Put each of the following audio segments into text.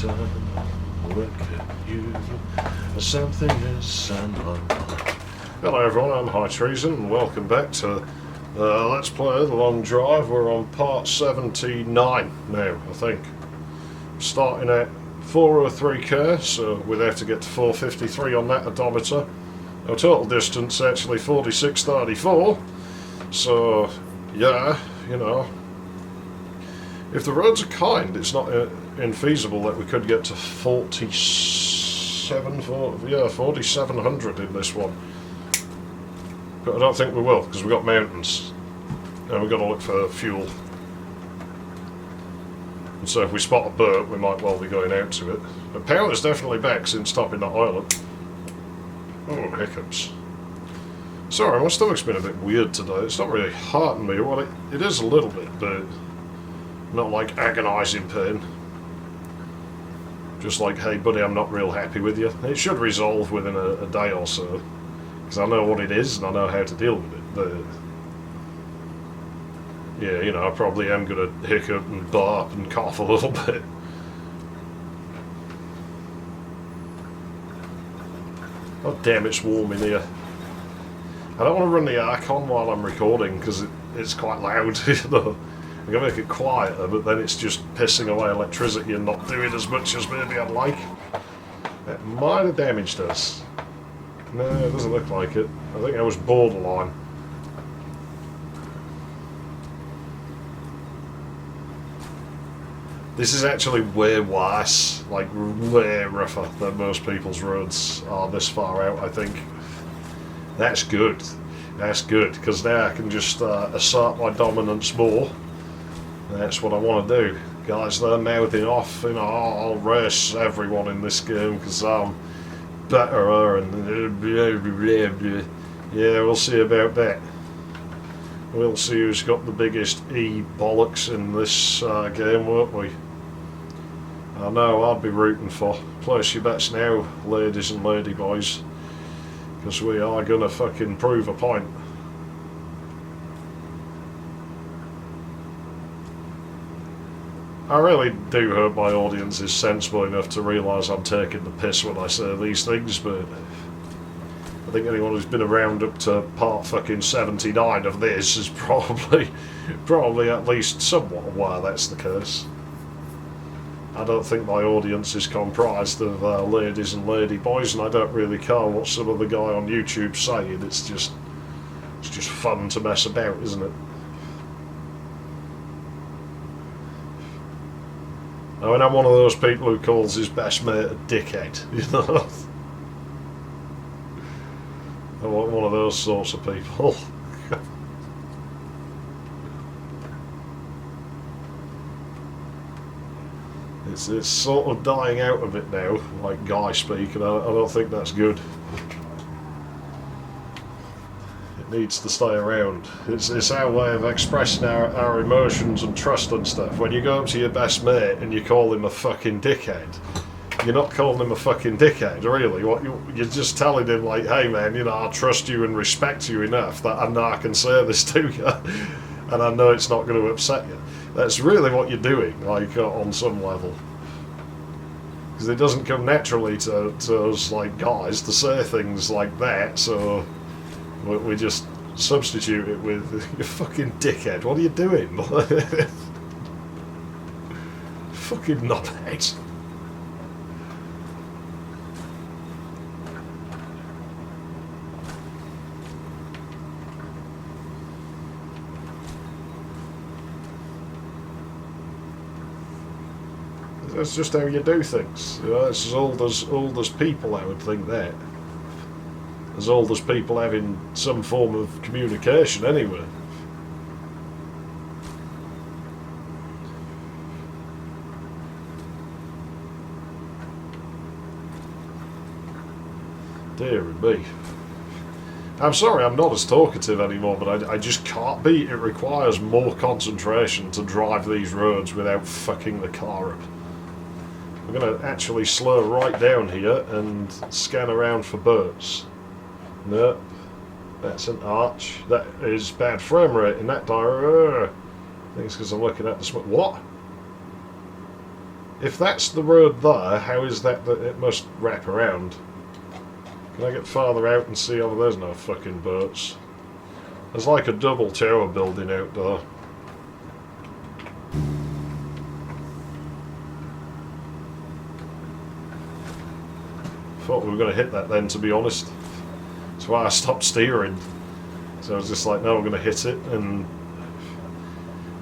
time. Look at you, something is unknown. Hello everyone, I'm High Treason and welcome back to Let's Play The Long Drive. We're on part 79 now, I think. Starting at 403k, so we'd have to get to 453 on that odometer. Our total distance actually 4634, so yeah, you know. If the roads are kind, it's not infeasible that we could get to 4700 in this one. But I don't think we will, because we've got mountains. And we've got to look for fuel. And so if we spot a boat, we might well be going out to it. But power's definitely back since topping that island. Oh, hiccups. Sorry, my stomach's been a bit weird today. It's not really hurting me. Well, it is a little bit, but not like agonising pain. Just like, hey buddy, I'm not real happy with you. It should resolve within a day or so. Because I know what it is and I know how to deal with it. But yeah, you know, I probably am going to hiccup and bark and cough a little bit. Oh damn, it's warm in here. I don't want to run the aircon while I'm recording because it's quite loud, you know. I'm going to make it quieter, but then it's just pissing away electricity and not doing as much as maybe I'd like. That might have damaged us. No, it doesn't look like it. I think I was borderline. This is actually way worse, like way rougher than most people's roads are this far out, I think. That's good. That's good, because now I can just assert my dominance more. That's what I want to do. Guys, they're mouthing off, you know, I'll race everyone in this game because I'm better and blah, blah, blah, blah. Yeah, we'll see about that. We'll see who's got the biggest bollocks in this game, won't we? I know I'd be rooting for. Place your bets now, ladies and ladyboys, because we are gonna fucking prove a point. I really do hope my audience is sensible enough to realise I'm taking the piss when I say these things, but I think anyone who's been around up to part fucking 79 of this is probably at least somewhat aware that's the case. I don't think my audience is comprised of ladies and ladyboys, and I don't really care what some of the guy on YouTube's saying. It's just fun to mess about, isn't it? I mean, I'm one of those people who calls his best mate a dickhead, you know? I'm one of those sorts of people. It's sort of dying out of it now, like guy speak, and I don't think that's good. It needs to stay around. It's our way of expressing our emotions and trust and stuff. When you go up to your best mate and you call him a fucking dickhead, you're not calling him a fucking dickhead, really. You're just telling him, like, hey man, you know, I trust you and respect you enough that I know I can say this to you, and I know it's not going to upset you. That's really what you're doing, like, on some level. Because it doesn't come naturally to us, like, guys, to say things like that, so we just substitute it with, you fucking dickhead, what are you doing? Fucking knobhead. That's just how you do things. You know, it's as old as people, I would think that. As old as people having some form of communication, anyway. Dear me. I'm sorry I'm not as talkative anymore, but I just can't be. It requires more concentration to drive these roads without fucking the car up. I'm going to actually slow right down here and scan around for boats. Nope, that's an arch. That is bad frame rate in that direction. I think it's because I'm looking at the smoke. What? If that's the road there, how is that it must wrap around? Can I get farther out and see? Oh, there's no fucking boats. There's like a double tower building out there. Thought we were going to hit that then, to be honest. That's why I stopped steering. So I was just like, no, we're going to hit it. And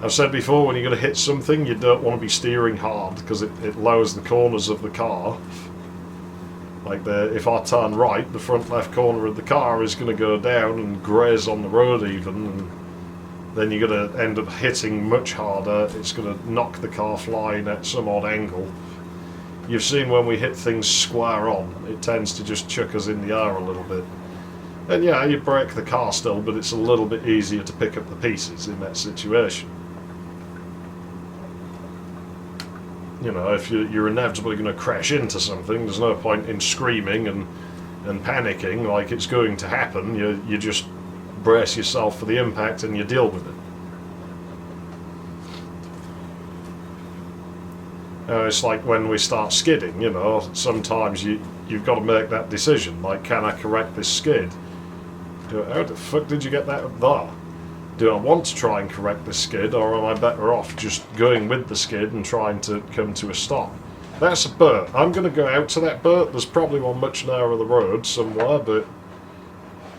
I've said before, when you're going to hit something, you don't want to be steering hard because it lowers the corners of the car. Like if I turn right, the front left corner of the car is going to go down and graze on the road even, and then you're going to end up hitting much harder. It's going to knock the car flying at some odd angle. You've seen when we hit things square on, it tends to just chuck us in the air a little bit. And yeah, you break the car still, but it's a little bit easier to pick up the pieces in that situation. You know, if you're inevitably going to crash into something, there's no point in screaming and panicking like it's going to happen. You just brace yourself for the impact and you deal with it. It's like when we start skidding, you know, sometimes you've got to make that decision, like, can I correct this skid? How the fuck did you get that up there? Do I want to try and correct the skid, or am I better off just going with the skid and trying to come to a stop? That's a boat. I'm going to go out to that boat. There's probably one much nearer the road somewhere, but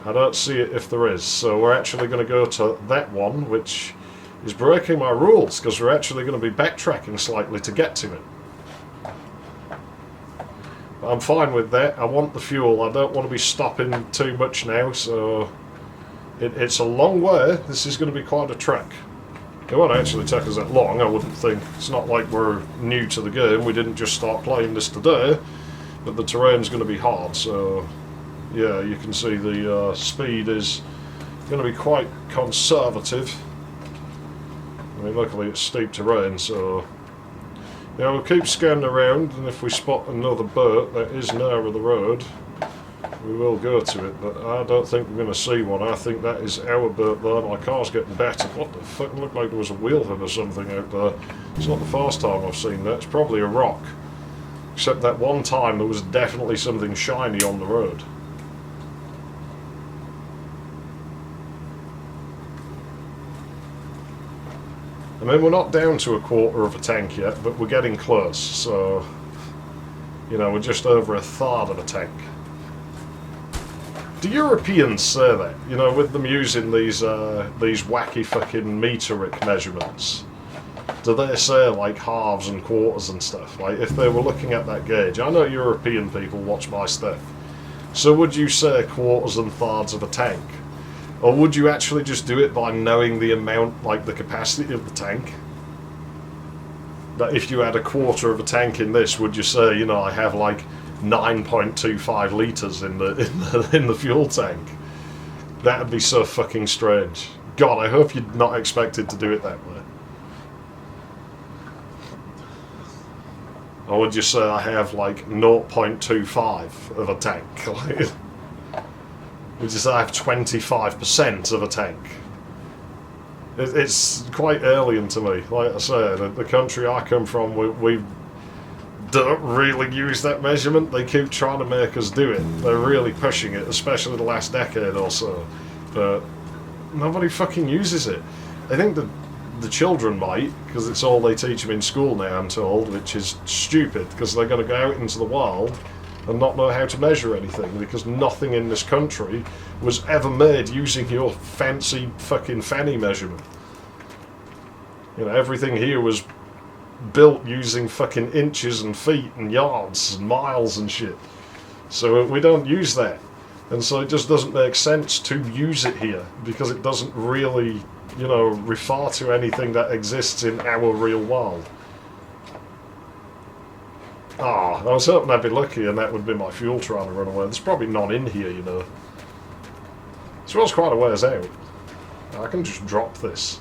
I don't see it if there is. So we're actually going to go to that one, which is breaking my rules, because we're actually going to be backtracking slightly to get to it. But I'm fine with that. I want the fuel. I don't want to be stopping too much now, so it's a long way. This is going to be quite a trek. It won't actually take us that long, I wouldn't think. It's not like we're new to the game. We didn't just start playing this today, but the terrain's going to be hard, so yeah, you can see the speed is going to be quite conservative. I mean, luckily it's steep terrain, so yeah, we'll keep scanning around, and if we spot another boat that is nearer the road, we will go to it, but I don't think we're going to see one. I think that is our boat there. My car's getting better. What the fuck? It looked like there was a wheel hook or something out there. It's not the first time I've seen that. It's probably a rock. Except that one time there was definitely something shiny on the road. I mean, we're not down to a quarter of a tank yet, but we're getting close, so, you know, we're just over a third of a tank. Do Europeans say that? You know, with them using these wacky fucking metric measurements, do they say like halves and quarters and stuff? Like, if they were looking at that gauge, I know European people watch my stuff, so would you say quarters and thirds of a tank? Or would you actually just do it by knowing the amount, like the capacity of the tank? That if you had a quarter of a tank in this, would you say, you know, I have like 9.25 litres in the fuel tank? That'd be so fucking strange. God, I hope you're not expected to do it that way. Or would you say I have like 0.25 of a tank? Would you say I have 25% of a tank? It's quite alien to me. Like I said, the country I come from, we don't really use that measurement. They keep trying to make us do it. They're really pushing it, especially the last decade or so. But nobody fucking uses it. I think that the children might, because it's all they teach them in school now, I'm told, which is stupid, because they're going to go out into the world and not know how to measure anything, because nothing in this country was ever made using your fancy fucking fanny measurement. You know, everything here was built using fucking inches and feet and yards and miles and shit. So we don't use that. And so it just doesn't make sense to use it here, because it doesn't really, you know, refer to anything that exists in our real world. Ah, I was hoping I'd be lucky and that would be my fuel trying to run away. There's probably none in here, you know. This was quite a ways out. I can just drop this.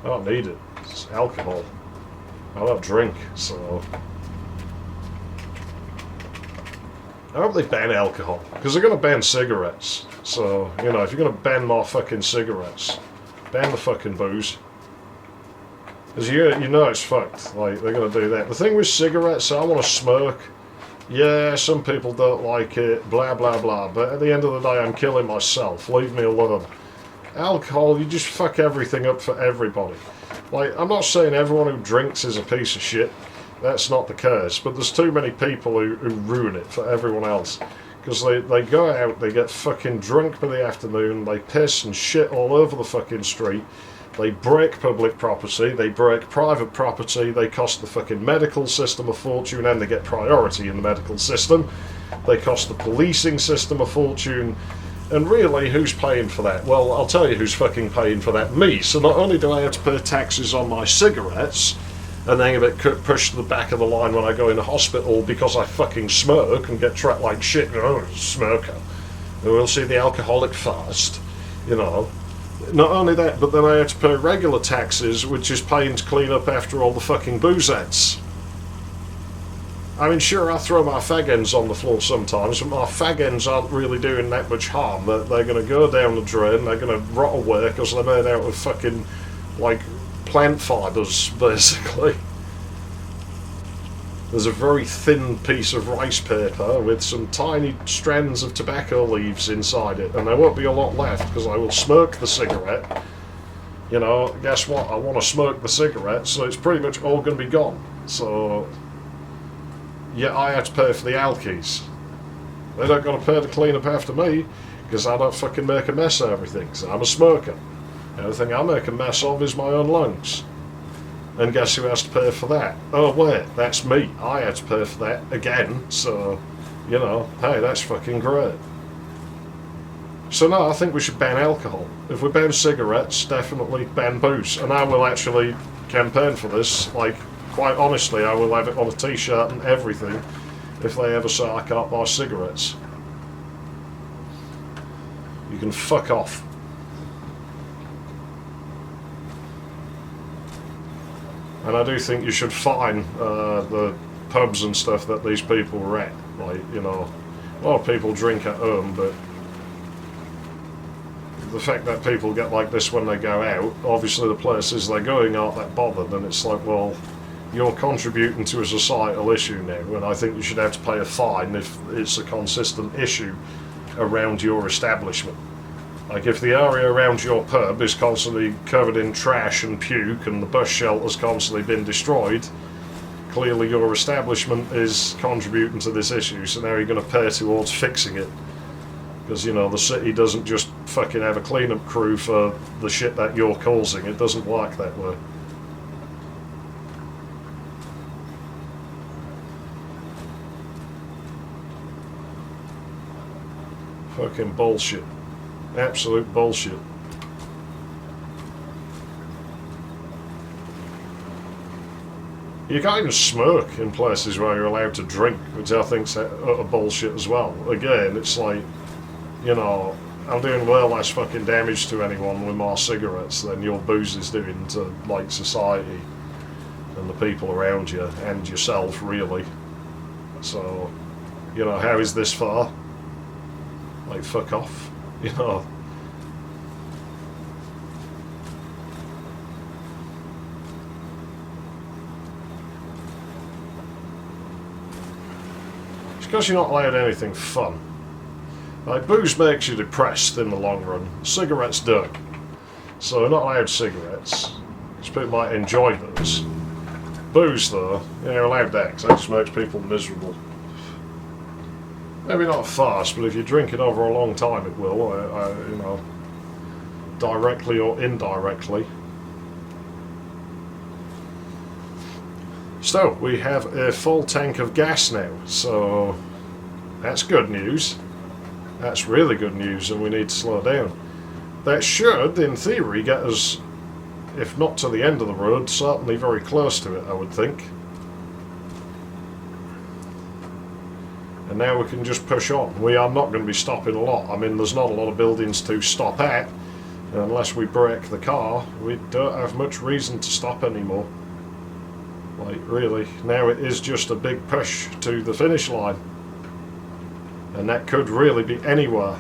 I don't need it. It's alcohol. I don't drink, so... I hope they ban alcohol, because they're going to ban cigarettes. So, you know, if you're going to ban more fucking cigarettes, ban the fucking booze. Because you know it's fucked. Like, they're going to do that. The thing with cigarettes, I want to smoke. Yeah, some people don't like it, blah, blah, blah. But at the end of the day, I'm killing myself. Leave me alone. Alcohol, you just fuck everything up for everybody. Like, I'm not saying everyone who drinks is a piece of shit. That's not the case. But there's too many people who ruin it for everyone else. Because they go out, they get fucking drunk by the afternoon, they piss and shit all over the fucking street. They break public property, they break private property, they cost the fucking medical system a fortune, and they get priority in the medical system. They cost the policing system a fortune. And really, who's paying for that? Well, I'll tell you who's fucking paying for that. Me. So not only do I have to pay taxes on my cigarettes, and then get pushed to the back of the line when I go into hospital because I fucking smoke and get trapped like shit, smoker. And we'll see the alcoholic fast, Not only that, but then I have to pay regular taxes, which is paying to clean up after all the fucking booze ads. I mean, sure, I throw my fag ends on the floor sometimes, but my fag ends aren't really doing that much harm. They're going to go down the drain, they're going to rot away because they're made out of fucking, plant fibres, basically. There's a very thin piece of rice paper with some tiny strands of tobacco leaves inside it, and there won't be a lot left because I will smoke the cigarette. Guess what? I want to smoke the cigarette, so it's pretty much all going to be gone. So, yeah, I have to pay for the alkies. They don't got to pay to clean up after me because I don't fucking make a mess of everything, because I'm a smoker. The only thing I make a mess of is my own lungs. And guess who has to pay for that? Oh wait, that's me. I had to pay for that again, so, hey, that's fucking great. So no, I think we should ban alcohol. If we ban cigarettes, definitely ban booze. And I will actually campaign for this. Quite honestly, I will have it on a t-shirt and everything if they ever say I can't buy cigarettes. You can fuck off. And I do think you should fine the pubs and stuff that these people are at. A lot of people drink at home, but the fact that people get like this when they go out, obviously the places they're going aren't that bothered, and it's like, well, you're contributing to a societal issue now, and I think you should have to pay a fine if it's a consistent issue around your establishment. Like, if the area around your pub is constantly covered in trash and puke and the bus shelter's constantly been destroyed, clearly your establishment is contributing to this issue, so now you're going to pay towards fixing it. Because, the city doesn't just fucking have a clean-up crew for the shit that you're causing. It doesn't work that way. Fucking bullshit. Absolute bullshit. You can't even smoke in places where you're allowed to drink, which I think's utter bullshit as well. Again, it's like, I'm doing way less fucking damage to anyone with my cigarettes than your booze is doing to, society and the people around you and yourself, really. So, how is this far? Fuck off. It's because you're not allowed anything fun. Booze makes you depressed in the long run. Cigarettes don't. So we're not allowed cigarettes, because people might enjoy those. Booze, though, you're allowed that, because that just makes people miserable. Maybe not fast, but if you drink it over a long time, it will, directly or indirectly. So, we have a full tank of gas now, so that's good news. That's really good news, and we need to slow down. That should, in theory, get us, if not to the end of the road, certainly very close to it, I would think. And now we can just push on. We are not going to be stopping a lot. I mean, there's not a lot of buildings to stop at. And unless we break the car, we don't have much reason to stop anymore. Really, now it is just a big push to the finish line. And that could really be anywhere.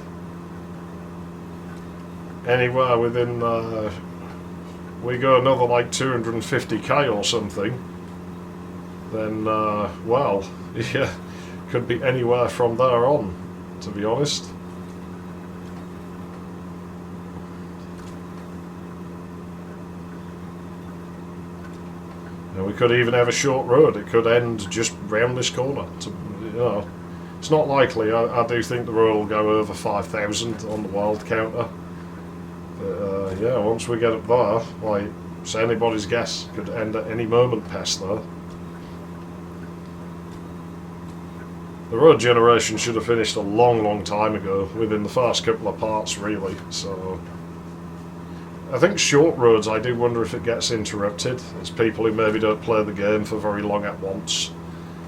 Anywhere within, we go another like 250k or something, then well, yeah, could be anywhere from there on, to be honest. And we could even have a short road. It could end just round this corner. It's not likely. I do think the road will go over 5,000 on the wild counter. But yeah, once we get up there, like, it's anybody's guess. Could end at any moment past there. The road generation should have finished a long time ago, within the first couple of parts, really. So I think short roads, I do wonder if it gets interrupted. It's people who maybe don't play the game for very long at once,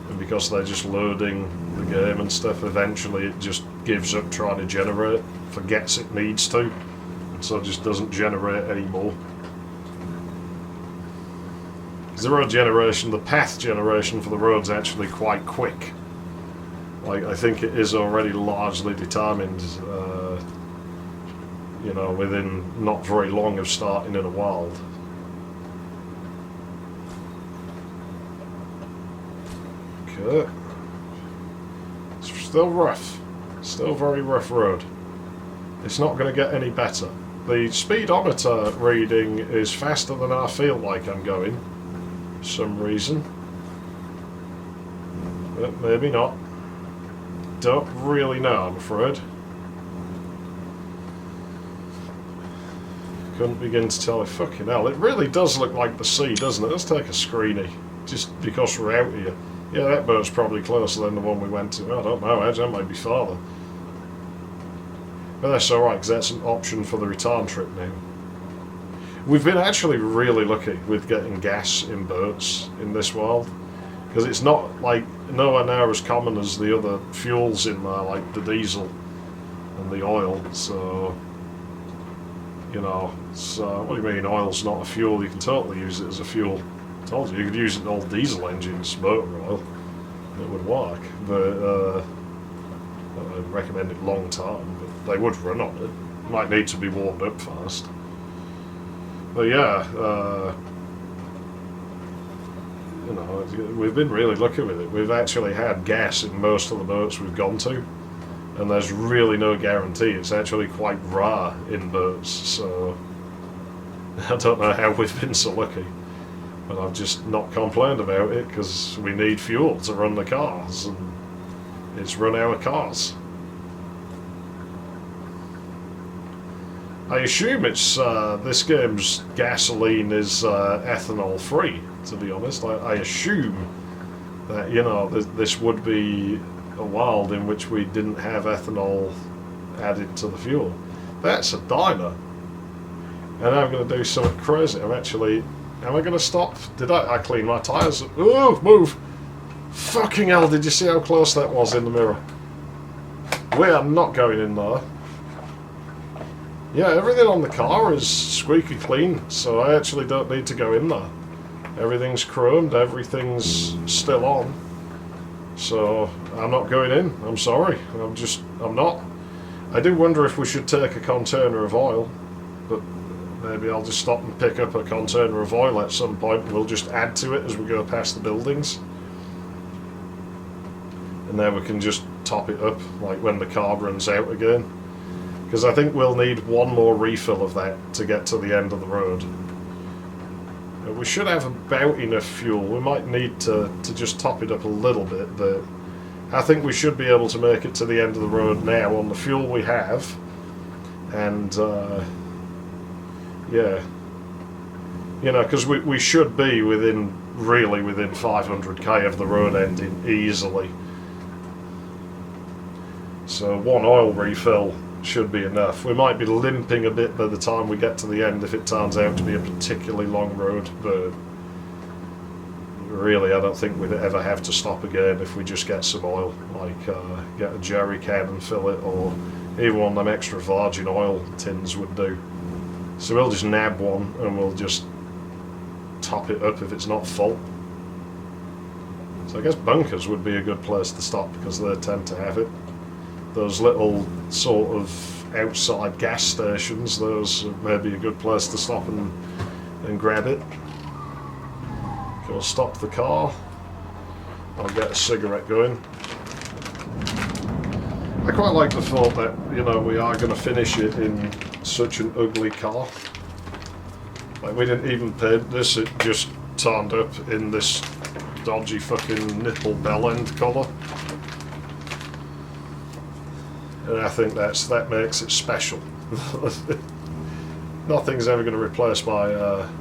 and because they're just loading the game and stuff, eventually it just gives up trying to generate, forgets it needs to, and so it just doesn't generate anymore. Because the road generation, the path generation for the road's actually quite quick. Like, I think it is already largely determined, you know, within not very long of starting in a wild. Okay. It's still rough. Still very rough road. It's not going to get any better. The speedometer reading is faster than I feel like I'm going, for some reason. But maybe not. Don't really know, I'm afraid. Couldn't begin to tell. Fucking hell, it really does look like the sea, doesn't it? Let's take a screeny, just because we're out here. Yeah, that boat's probably closer than the one we went to. I don't know, that might be farther. But that's alright, because that's an option for the return trip now. We've been actually really lucky with getting gas in boats in this world, because it's not like nowhere near as common as the other fuels in there, like the diesel and the oil. So, you know, so what do you mean oil's not a fuel? You can totally use it as a fuel. I told you could use it in all diesel engines, motor oil. It would work, but I'd recommend it long term. But they would run on it. Might need to be warmed up first. But yeah, you know, we've been really lucky with it. We've actually had gas in most of the boats we've gone to, and there's really no guarantee. It's actually quite rare in boats, so I don't know how we've been so lucky. But I've just not complained about it, because we need fuel to run the cars, and it's run our cars. I assume it's this game's gasoline is ethanol free, to be honest. I assume that, you know, this would be a world in which we didn't have ethanol added to the fuel. That's a diner. And I'm going to do something crazy. Am I going to stop? Did I clean my tyres? Oh, move! Fucking hell, did you see how close that was in the mirror? We are not going in there. Yeah, everything on the car is squeaky clean, so I actually don't need to go in there. Everything's chromed, everything's still on. So, I'm not going in, I'm sorry. I'm not. I do wonder if we should take a container of oil, but maybe I'll just stop and pick up a container of oil at some point, and we'll just add to it as we go past the buildings. And then we can just top it up, like when the car runs out again. Because I think we'll need one more refill of that to get to the end of the road. We should have about enough fuel. We might need to just top it up a little bit, but I think we should be able to make it to the end of the road now on the fuel we have. And, yeah. You know, because we should be really within 500k of the road ending easily. So one oil refill should be enough. We might be limping a bit by the time we get to the end if it turns out to be a particularly long road, but really I don't think we'd ever have to stop again if we just get some oil, like get a jerry can and fill it, or even one of them extra virgin oil tins would do. So we'll just nab one and we'll just top it up if it's not full. So I guess bunkers would be a good place to stop, because they tend to have it. Those little sort of outside gas stations, those may be a good place to stop and and grab it. I'll stop the car. I'll get a cigarette going. I quite like the thought that, you know, we are going to finish it in such an ugly car. Like, we didn't even paint this, it just turned up in this dodgy fucking nipple bell end colour. And I think that makes it special. Nothing's ever going to replace my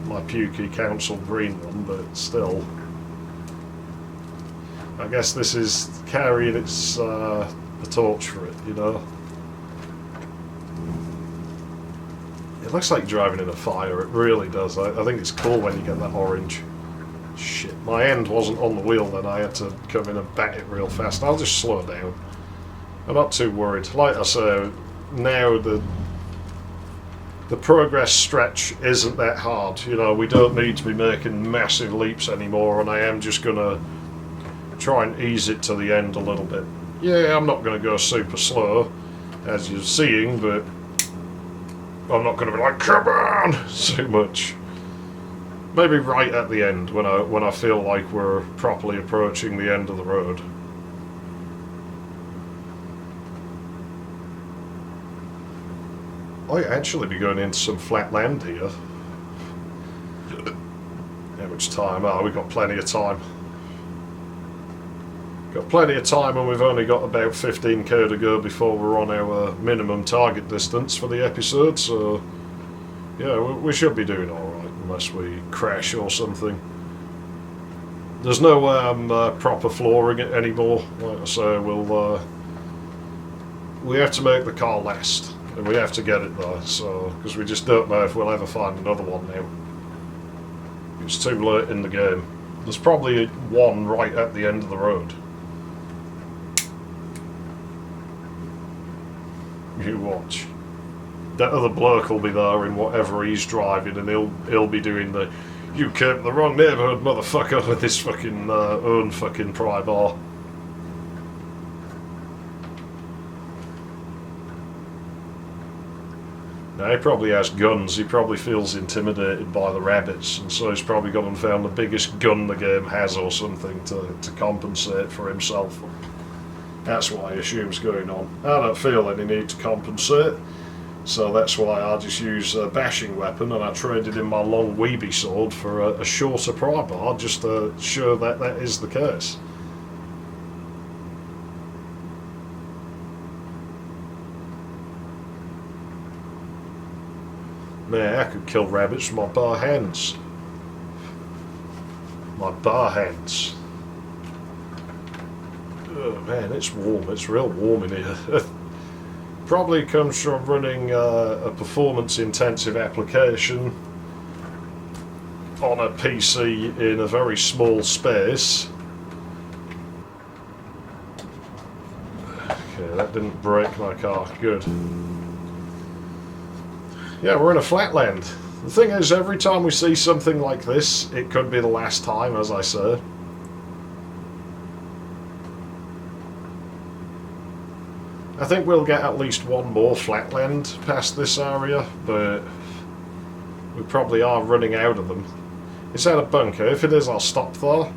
my pukey council green one, but still. I guess this is carrying its the torch for it, you know. It looks like driving in a fire, it really does. I think it's cool when you get that orange. Shit, my end wasn't on the wheel then, I had to come in and bat it real fast. I'll just slow down. I'm not too worried. Like I say, now the progress stretch isn't that hard. You know, we don't need to be making massive leaps anymore, and I am just going to try and ease it to the end a little bit. Yeah, I'm not going to go super slow, as you're seeing, but I'm not going to be like, come on, so much. Maybe right at the end, when I feel like we're properly approaching the end of the road. I might actually be going into some flat land here. How much time? Oh, we've got plenty of time. Got plenty of time, and we've only got about 15k to go before we're on our minimum target distance for the episode, so yeah, we should be doing alright, unless we crash or something. There's no way I'm proper flooring it anymore. Like I say, we have to make the car last. And we have to get it though, so because we just don't know if we'll ever find another one now. It's too late in the game. There's probably one right at the end of the road. You watch. That other bloke will be there in whatever he's driving, and he'll be doing the "you came to the wrong neighbourhood, motherfucker" with his fucking own fucking pry bar. Now, he probably has guns, he probably feels intimidated by the rabbits, and so he's probably gone and found the biggest gun the game has or something to compensate for himself. That's what I assume's going on. I don't feel any need to compensate, so that's why I just use a bashing weapon, and I traded in my long weeby sword for a shorter pry bar, just to show that that is the case. Man, I could kill rabbits with my bare hands. My bare hands. Oh man, it's warm. It's real warm in here. Probably comes from running a performance-intensive application on a PC in a very small space. Okay, that didn't break my car. Good. Yeah, we're in a flatland. The thing is, every time we see something like this, it could be the last time, as I say. I think we'll get at least one more flatland past this area, but we probably are running out of them. Is that a bunker? If it is, I'll stop there.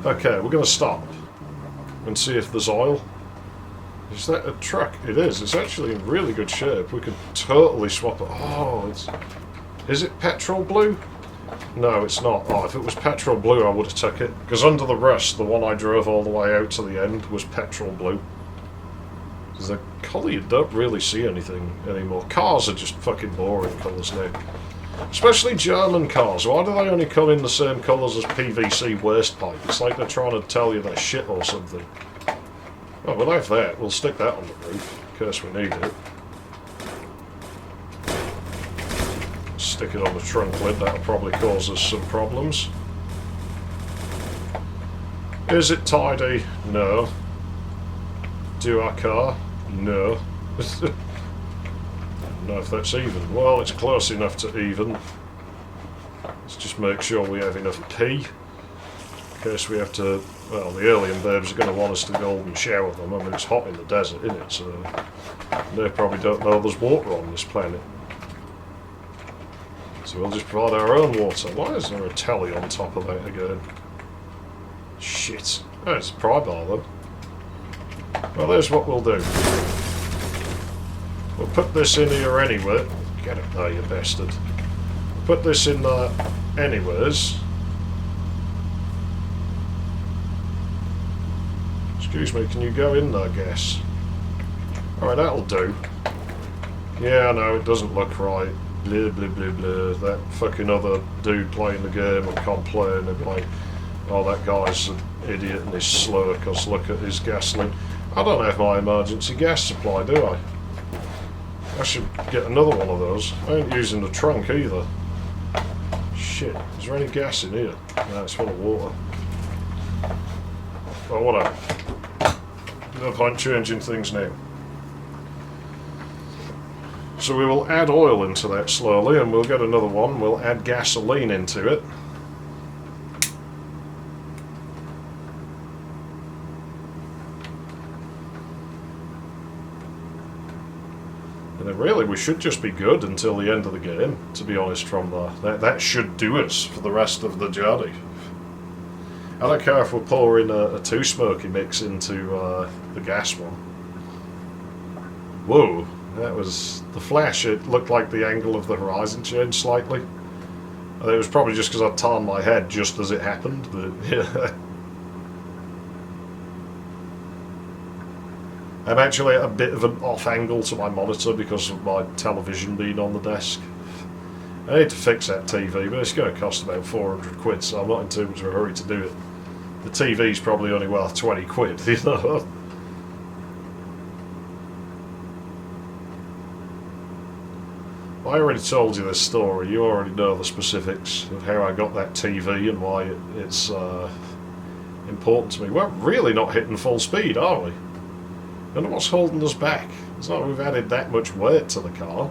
Okay, we're going to stop and see if there's oil. Is that a truck? It is. It's actually in really good shape. We could totally swap it. Oh, is it petrol blue? No, it's not. Oh, if it was petrol blue, I would have took it. Because under the rust, the one I drove all the way out to the end was petrol blue. Because the colour, you don't really see anything anymore. Cars are just fucking boring colours now. Especially German cars. Why do they only come in the same colours as PVC waste pipe? It's like they're trying to tell you they're shit or something. Oh, we'll have that. We'll stick that on the roof, in case we need it. Stick it on the trunk lid, that'll probably cause us some problems. Is it tidy? No. Do our car? No. I don't know if that's even. Well, it's close enough to even. Let's just make sure we have enough pee. In case we have to, well, the alien babes are going to want us to go and shower them. I mean, it's hot in the desert, isn't it? So they probably don't know there's water on this planet. So we'll just provide our own water. Why is there a telly on top of that again? Shit. Oh, it's a pry bar though. Well, there's what we'll do. We'll put this in here anyway. Get it there, you bastard. Put this in there anyways. Excuse me, can you go in there, gas? Alright, that'll do. Yeah, no, it doesn't look right. Blah, blah, blah, blah. That fucking other dude playing the game will complain and like, oh, that guy's an idiot and he's slow because look at his gasoline. I don't have my emergency gas supply, do I? I should get another one of those. I ain't using the trunk either. Shit, is there any gas in here? No, it's full of water. Oh, whatever. No point changing things now. So we will add oil into that slowly and we'll get another one. We'll add gasoline into it. And then really we should just be good until the end of the game, to be honest, from there. That should do us for the rest of the journey. I don't care if we're pouring a two smoky mix into the gas one. Whoa. That was the flash. It looked like the angle of the horizon changed slightly. It was probably just because I turned my head just as it happened, but yeah. I'm actually at a bit of an off angle to my monitor because of my television being on the desk. I need to fix that TV, but it's going to cost about 400 quid, so I'm not in too much of a hurry to do it. The TV's probably only worth 20 quid, you know. I already told you this story. You already know the specifics of how I got that TV and why it's important to me. We're really not hitting full speed, are we? I don't know what's holding us back. It's not like we've added that much weight to the car.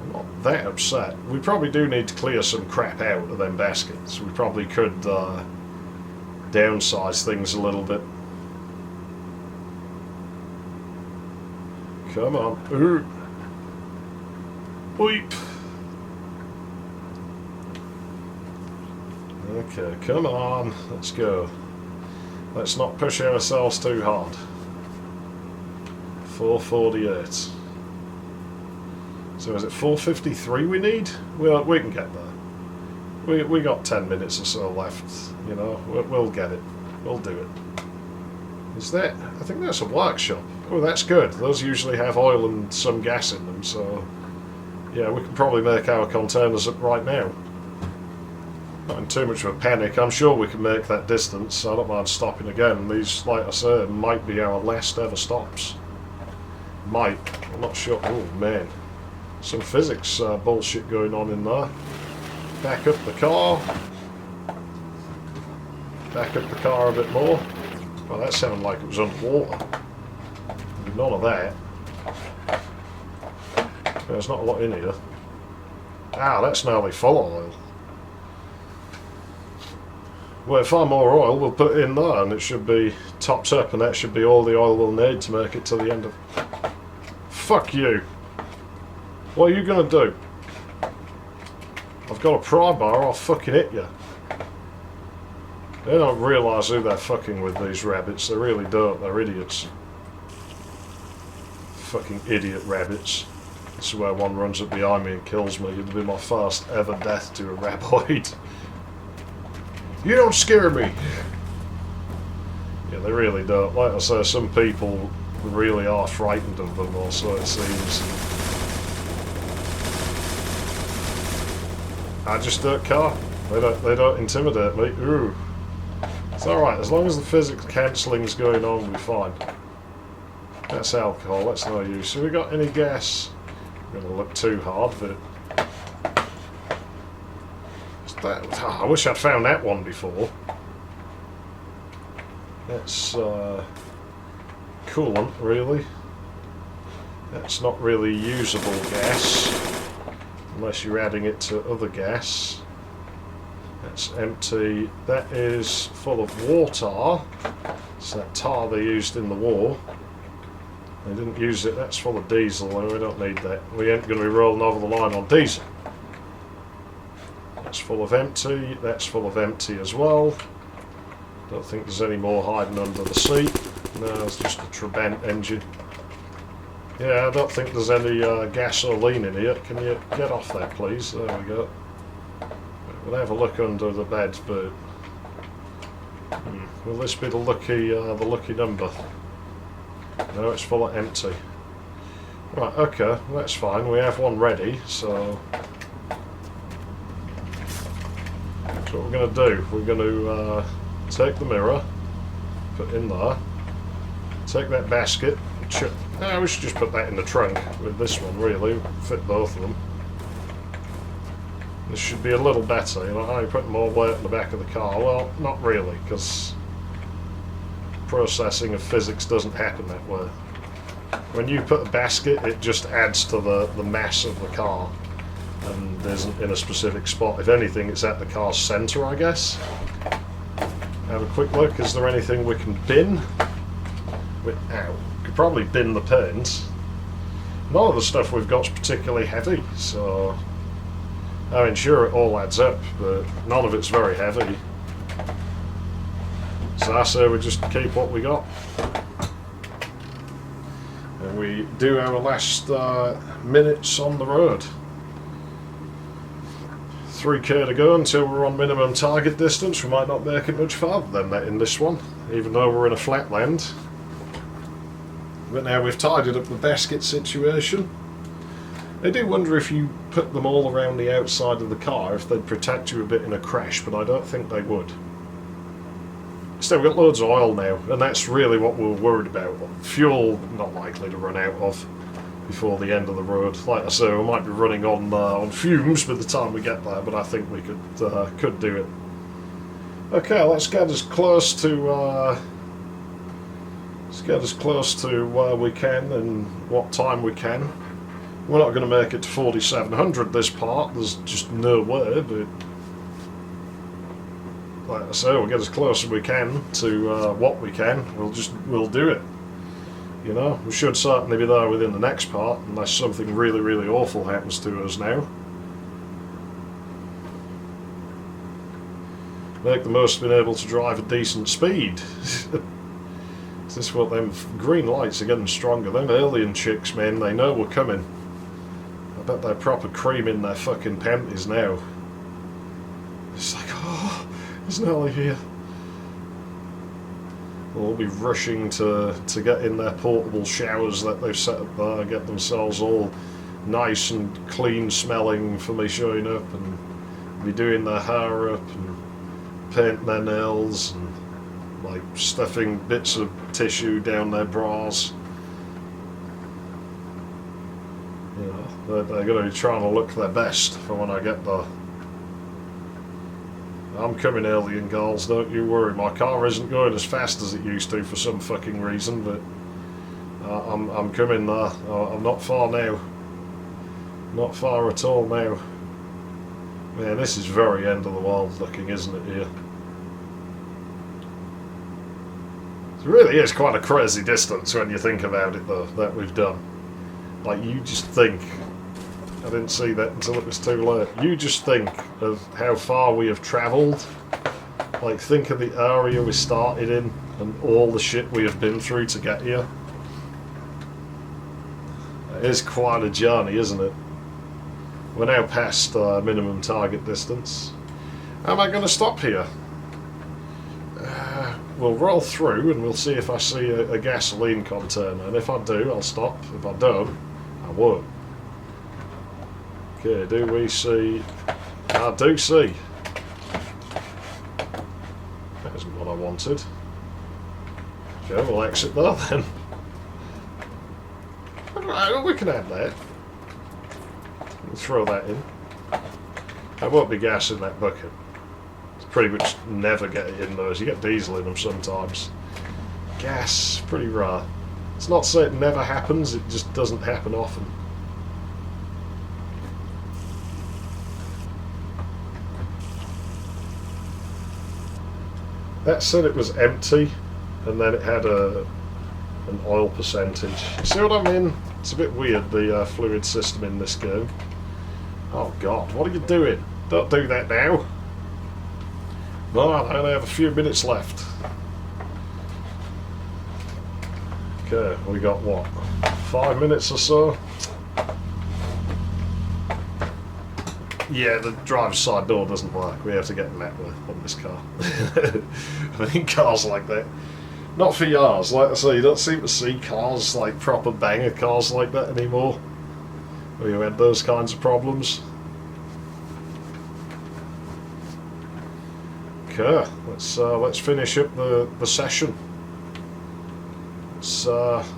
I'm not that upset. We probably do need to clear some crap out of them baskets. We probably could downsize things a little bit. Come on. Ooh. Weep. Okay, come on, let's go. Let's not push ourselves too hard. 448. So is it 453 we need? Well, we can get there. We got 10 minutes or so left, you know. We'll get it. We'll do it. Is that? I think that's a workshop. Oh, that's good. Those usually have oil and some gas in them, so... yeah, we can probably make our containers up right now. Not in too much of a panic. I'm sure we can make that distance. I don't mind stopping again. These, like I say, might be our last ever stops. Might. I'm not sure. Oh, man. Some physics bullshit going on in there. Back up the car. Back up the car a bit more. Well, that sounded like it was underwater. None of that. There's not a lot in here. Ah, that's nearly full of oil. Well, if I'm more oil, we'll put it in there and it should be tops up and that should be all the oil we'll need to make it to the end of... Fuck you. What are you going to do? I've got a pry bar, I'll fucking hit you. They don't realise who they're fucking with, these rabbits. They really don't. They're idiots. Fucking idiot rabbits. This is where one runs up behind me and kills me. It'll be my first ever death to a raboid. You don't scare me! Yeah, they really don't. Like I say, some people really are frightened of them, or so it seems. I just don't care. They don't intimidate me. Ooh. It's alright, as long as the physics cancelling's going on, we'll be fine. That's alcohol, that's no use. Have we got any gas? I'm going to look too hard, but... I wish I'd found that one before. That's coolant, really. That's not really usable gas, unless you're adding it to other gas. That's empty. That is full of war tar. It's that tar they used in the war. They didn't use it. That's full of diesel, and we don't need that. We ain't going to be rolling over the line on diesel. That's full of empty. That's full of empty as well. Don't think there's any more hiding under the seat. No, it's just a Trabant engine. Yeah, I don't think there's any gasoline in here. Can you get off that, please? There we go. We'll have a look under the bed, but will this be the lucky number? No, it's full of empty. Right, okay, that's fine. We have one ready, so that's what we're going to do. We're going to take the mirror, put in there, take that basket. We should just put that in the trunk with this one, really. Fit both of them. This should be a little better. You know, how you put more weight in the back of the car? Well, not really, because processing of physics doesn't happen that way. When you put a basket, it just adds to the mass of the car and isn't in a specific spot. If anything, it's at the car's centre, I guess. Have a quick look. Is there anything we can bin? Ow. Could probably bin the paint. None of the stuff we've got's particularly heavy, so I mean, sure, it all adds up, but none of it's very heavy. So I say we just keep what we got. And we do our last minutes on the road. 3k to go until we're on minimum target distance. We might not make it much farther than that in this one, even though we're in a flatland. But now we've tidied up the basket situation. I do wonder if you put them all around the outside of the car, if they'd protect you a bit in a crash, but I don't think they would. Still, we've got loads of oil now, and that's really what we're worried about. Fuel, not likely to run out of before the end of the road. Like I say, we might be running on fumes by the time we get there, but I think we could do it. Okay, let's get as close to where we can and what time we can. We're not going to make it to 4700 this part. There's just no way, but like I say, we'll get as close as we can to what we can. We'll do it. You know, we should certainly be there within the next part, unless something really, really awful happens to us now. Make the most of being able to drive at decent speed. Is this what them green lights are getting stronger? Them alien chicks, man, they know we're coming. I bet they're proper creaming their fucking panties now. It's like, oh, there's Nelly here. They'll all be rushing to get in their portable showers that they've set up there, get themselves all nice and clean smelling for me showing up, and be doing their hair up and painting their nails and like stuffing bits of tissue down their bras. You know, they're going to be trying to look their best for when I get there. I'm coming, alien girls, don't you worry. My car isn't going as fast as it used to for some fucking reason, but I'm coming there. I'm not far now. Not far at all now. Man, this is very end of the world looking, isn't it, here? It really is quite a crazy distance when you think about it, though, that we've done. Like, you just think... I didn't see that until it was too late. You just think of how far we have travelled. Like, think of the area we started in and all the shit we have been through to get here. It is quite a journey, isn't it? We're now past minimum target distance. Am I going to stop here? We'll roll through and we'll see if I see a gasoline container. And if I do, I'll stop. If I don't, I won't. Okay, do we see... I do see. That isn't what I wanted. Okay, we'll exit there then. Right, we can add that. We'll throw that in. There won't be gas in that bucket. It's pretty much never get it in those. You get diesel in them sometimes. Gas, pretty rare. It's not saying it never happens, it just doesn't happen often. That said it was empty, and then it had a and oil percentage. See what I mean? It's a bit weird, the fluid system in this game. Oh god, what are you doing? Don't do that now. No, I only have a few minutes left. Okay, we got what? 5 minutes or so? Yeah, the driver's side door doesn't work. We have to get that way on this car. I think cars like that. Not for yours, like I say, you don't seem to see cars, like proper banger cars like that anymore. Where you had those kinds of problems. Okay, let's finish up the session.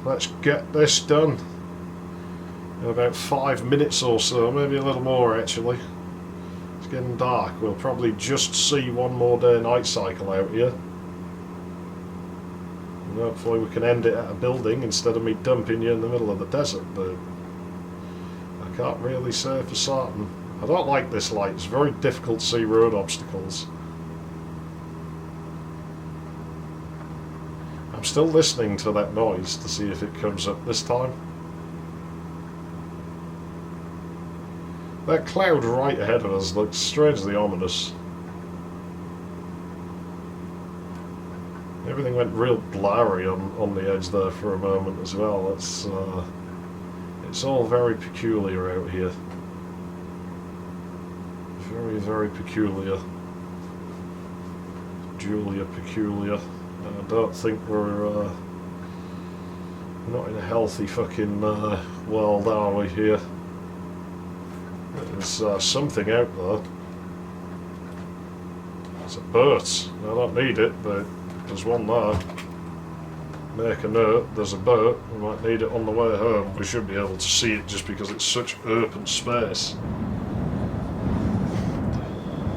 Let's get this done in about 5 minutes or so, maybe a little more actually. It's getting dark. We'll probably just see one more day night cycle out here. And hopefully we can end it at a building instead of me dumping you in the middle of the desert, but I can't really say for certain. I don't like this light. It's very difficult to see road obstacles. I'm still listening to that noise to see if it comes up this time. That cloud right ahead of us looks strangely ominous. Everything went real blurry on the edge there for a moment as well. It's all very peculiar out here. Very, very peculiar. Julia peculiar. I don't think we're not in a healthy fucking world, are we, here? There's something out there. It's a boat. I don't need it, but there's one there. Make a note, there's a boat. We might need it on the way home. We should be able to see it just because it's such open space.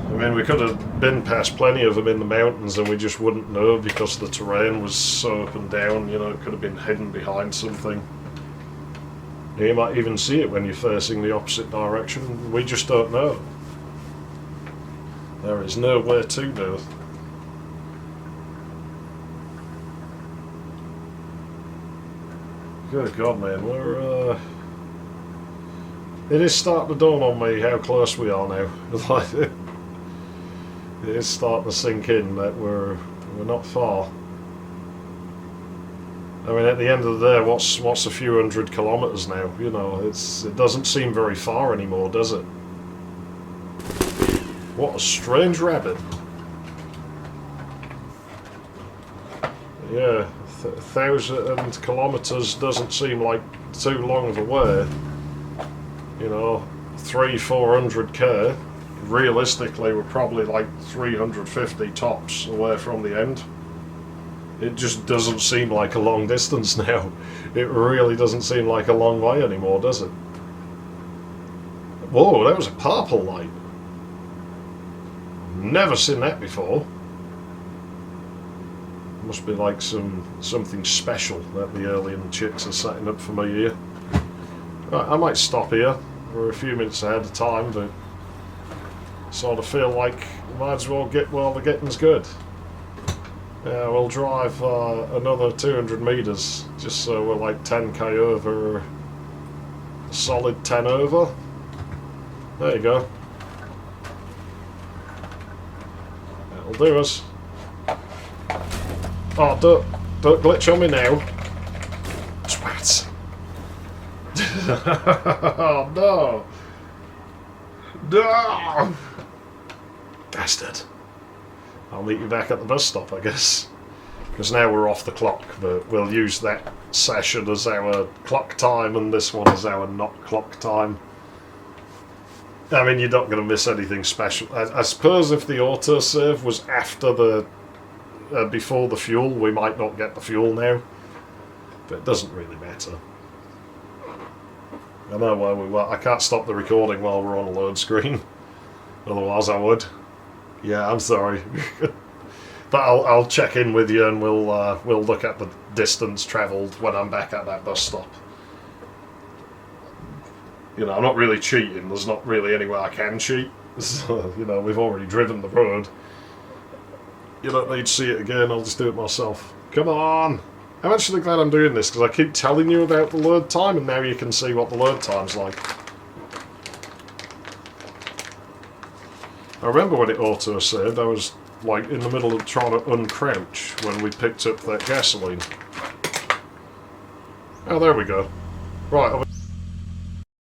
I mean, we could have been past plenty of them in the mountains and we just wouldn't know because the terrain was so up and down, you know, it could have been hidden behind something. You might even see it when you're facing the opposite direction. We just don't know. There is no way to know. Good God, man, we're it is starting to dawn on me how close we are now. It is starting to sink in that we're not far. I mean, at the end of the day, what's a few hundred kilometres now? You know, it doesn't seem very far anymore, does it? What a strange rabbit. Yeah, 1,000 kilometres doesn't seem like too long of a way. You know, 300-400k. Realistically, we're probably like 350 tops away from the end. It just doesn't seem like a long distance now. It really doesn't seem like a long way anymore, does it? Whoa, that was a purple light. Never seen that before. Must be like something special that the alien chicks are setting up for me here. Right, I might stop here. We're a few minutes ahead of time, but sort of feel like we might as well get while the getting's good. Yeah, we'll drive another 200 metres just so we're like 10k over, a solid 10 over. There you go. That'll do us. Oh, don't glitch on me now. Twat. Oh no. No! Bastard. I'll meet you back at the bus stop, I guess. Because now we're off the clock, but we'll use that session as our clock time and this one as our not clock time. I mean, you're not going to miss anything special. I suppose if the autosave was after the... before the fuel, we might not get the fuel now. But it doesn't really matter. I know where we were. I can't stop the recording while we're on a load screen. Otherwise I would. Yeah, I'm sorry. But I'll check in with you and we'll look at the distance travelled when I'm back at that bus stop. You know, I'm not really cheating. There's not really anywhere I can cheat. So, you know, we've already driven the road. You don't need to see it again. I'll just do it myself. Come on! I'm actually glad I'm doing this because I keep telling you about the load time, and now you can see what the load time's like. I remember when it auto-saved, I was like in the middle of trying to uncrouch when we picked up that gasoline. Oh, there we go. Right,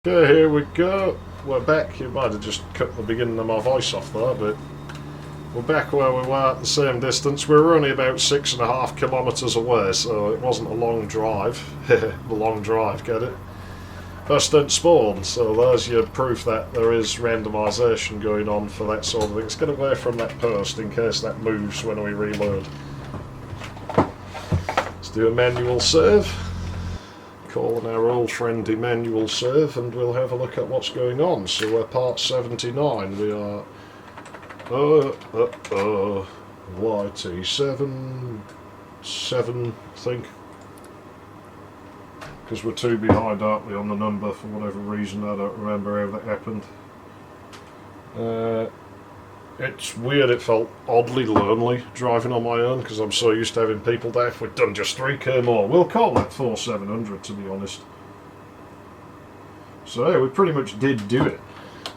okay, here we go. We're back. You might have just cut the beginning of my voice off there, but we're back where we were at the same distance. We were only about 6.5 kilometres away, so it wasn't a long drive. The long drive, get it? First don't spawn, so there's your proof that there is randomisation going on for that sort of thing. Let's get away from that post in case that moves when we reload. Let's do a manual save. Calling our old friend Emmanuel save, and we'll have a look at what's going on. So we're part 79. We are YT7 I think, because we're 2 behind, aren't we, on the number for whatever reason. I don't remember how that happened. It's weird, it felt oddly lonely driving on my own because I'm so used to having people there. We've done just 3k more. We'll call that 4700 to be honest. So yeah, we pretty much did do it.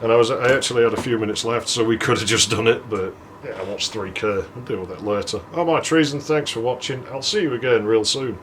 And I actually had a few minutes left, so we could have just done it, but yeah, what's 3k? We'll deal with that later. Oh, my trees, and thanks for watching. I'll see you again real soon.